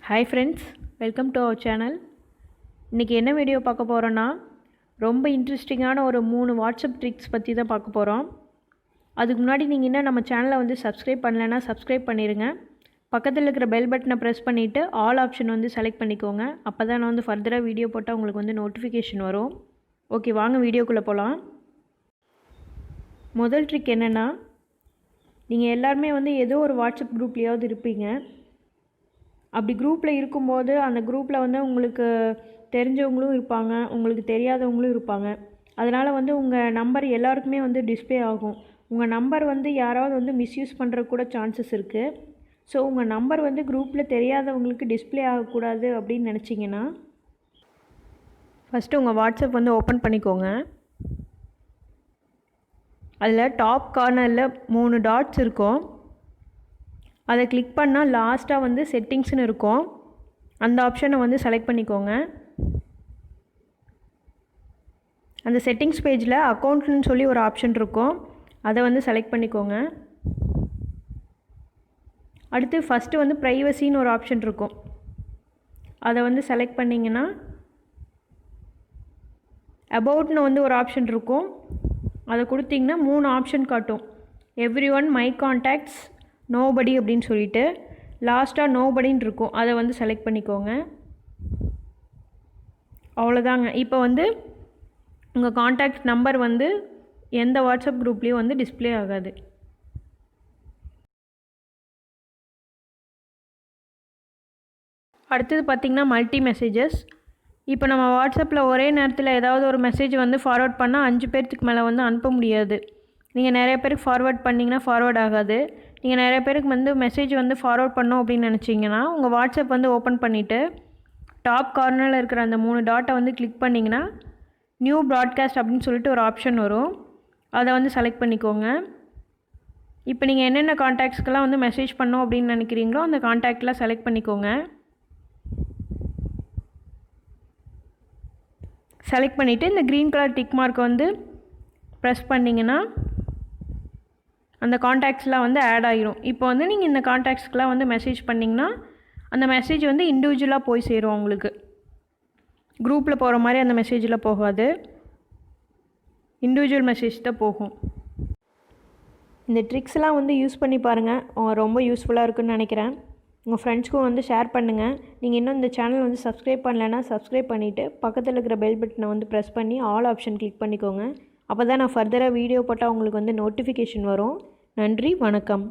Hi friends, welcome to our channel. இன்றைக்கி என்ன video பார்க்க போகிறோன்னா ரொம்ப இன்ட்ரெஸ்டிங்கான ஒரு 3 வாட்ஸ்அப் ட்ரிக்ஸ் பற்றி தான் பார்க்க போகிறோம். அதுக்கு முன்னாடி நீங்கள் இன்னும் நம்ம சேனலை வந்து சப்ஸ்கிரைப் பண்ணலைன்னா சப்ஸ்கிரைப் பண்ணிடுங்க. பக்கத்தில் இருக்கிற பெல் பட்டனை ப்ரெஸ் பண்ணிவிட்டு ஆல் ஆப்ஷன் வந்து செலக்ட் பண்ணிக்கோங்க. அப்போ தான் நான் வந்து ஃபர்தராக வீடியோ போட்டால் உங்களுக்கு வந்து நோட்டிஃபிகேஷன் வரும். ஓகே, வாங்க வீடியோக்குள்ளே போகலாம். முதல் ட்ரிக் என்னென்னா, நீங்கள் எல்லாருமே வந்து ஏதோ ஒரு வாட்ஸ்அப் குரூப்லேயாவது இருப்பீங்க. அப்படி குரூப்பில் இருக்கும்போது அந்த குரூப்பில் வந்து உங்களுக்கு தெரிஞ்சவங்களும் இருப்பாங்க, உங்களுக்கு தெரியாதவங்களும் இருப்பாங்க. அதனால் வந்து உங்கள் நம்பர் எல்லாருக்குமே வந்து டிஸ்ப்ளே ஆகும். உங்கள் நம்பர் வந்து யாராவது வந்து மிஸ்யூஸ் பண்ணுறதுக்கு கூட சான்சஸ் இருக்குது. ஸோ உங்கள் நம்பர் வந்து குரூப்பில் தெரியாதவங்களுக்கு டிஸ்ப்ளே ஆகக்கூடாது அப்படின்னு நினச்சிங்கன்னா, ஃபஸ்ட்டு உங்கள் வாட்ஸ்அப் வந்து ஓப்பன் பண்ணிக்கோங்க. அதில் டாப் கார்னரில் 3 டாட்ஸ் இருக்கும். அதை கிளிக் பண்ணால் லாஸ்ட்டாக வந்து செட்டிங்ஸ்னு இருக்கும். அந்த ஆப்ஷனை வந்து செலக்ட் பண்ணிக்கோங்க. அந்த செட்டிங்ஸ் பேஜில் அக்கௌண்ட்னு சொல்லி ஒரு ஆப்ஷன் இருக்கும். அதை வந்து செலக்ட் பண்ணிக்கோங்க. அடுத்து ஃபஸ்ட்டு வந்து ப்ரைவசின்னு ஒரு ஆப்ஷன் இருக்கும். அதை வந்து செலக்ட் பண்ணிங்கன்னா அபவுட்னு வந்து ஒரு ஆப்ஷன் இருக்கும். அதை கொடுத்திங்கன்னா 3 ஆப்ஷன் காட்டும். எவ்ரி1, மை கான்டாக்ட்ஸ், நோபடி அப்படின்னு சொல்லிட்டு லாஸ்ட்டாக நோபடின்னு இருக்கும். அதை வந்து செலக்ட் பண்ணிக்கோங்க. அவ்வளோதாங்க. இப்போ வந்து உங்கள் கான்டாக்ட் நம்பர் வந்து எந்த வாட்ஸ்அப் குரூப்லேயும் வந்து டிஸ்ப்ளே ஆகாது. அடுத்தது பார்த்திங்கன்னா மல்டி மெசேஜஸ். இப்போ நம்ம வாட்ஸ்அப்பில் ஒரே நேரத்தில் ஏதாவது ஒரு மெசேஜ் வந்து ஃபார்வர்ட் பண்ணால் 5 பேர்த்துக்கு மேலே வந்து அனுப்ப முடியாது. நீங்கள் நிறைய பேருக்கு ஃபார்வர்ட் பண்ணிங்கன்னா ஃபார்வர்ட் ஆகாது. நீங்கள் நிறைய பேருக்கு வந்து மெசேஜ் வந்து ஃபார்வர்ட் பண்ணோம் அப்படின்னு நினச்சிங்கன்னா, உங்கள் வாட்ஸ்அப் வந்து ஓப்பன் பண்ணிவிட்டு டாப் கார்னரில் இருக்கிற அந்த 3 டாட்டை வந்து கிளிக் பண்ணிங்கன்னா நியூ ப்ராட்காஸ்ட் அப்படின்னு சொல்லிட்டு ஒரு ஆப்ஷன் வரும். அதை வந்து செலக்ட் பண்ணிக்கோங்க. இப்போ நீங்கள் என்னென்ன கான்டாக்ட்ஸ்க்கெல்லாம் வந்து மெசேஜ் பண்ணோம் அப்படின்னு நினைக்கிறீங்களோ அந்த கான்டாக்ட்லாம் செலக்ட் பண்ணிக்கோங்க. செலக்ட் பண்ணிவிட்டு இந்த க்ரீன் கலர் டிக் மார்க்கை வந்து ப்ரெஸ் பண்ணிங்கன்னா அந்த கான்டாக்ட்ஸ்லாம் வந்து ஆட் ஆகிரும். இப்போ வந்து நீங்கள் இந்த கான்டாக்ட்ஸ்க்கெலாம் வந்து மெசேஜ் பண்ணிங்கன்னா அந்த மெசேஜ் வந்து இண்டிவிஜுவலாக போய் சேரும். உங்களுக்கு குரூப்பில் போகிற மாதிரி அந்த மெசேஜில் போகாது, இண்டிவிஜுவல் மெசேஜ் தான் போகும். இந்த ட்ரிக்ஸ்லாம் வந்து யூஸ் பண்ணி பாருங்கள். ரொம்ப யூஸ்ஃபுல்லாக இருக்குன்னு நினைக்கிறேன். உங்கள் ஃப்ரெண்ட்ஸ்க்கும் வந்து ஷேர் பண்ணுங்கள். நீங்கள் இன்னும் இந்த சேனல் வந்து சப்ஸ்கிரைப் பண்ணலைன்னா சப்ஸ்கிரைப் பண்ணிவிட்டு பக்கத்தில் இருக்கிற பெல் பட்டனை வந்து ப்ரெஸ் பண்ணி ஆல் ஆப்ஷன் கிளிக் பண்ணிக்கோங்க. அப்போ தான் நான் ஃபர்தராக வீடியோ போட்டால் உங்களுக்கு வந்து நோட்டிஃபிகேஷன் வரும். நன்றி, வணக்கம்.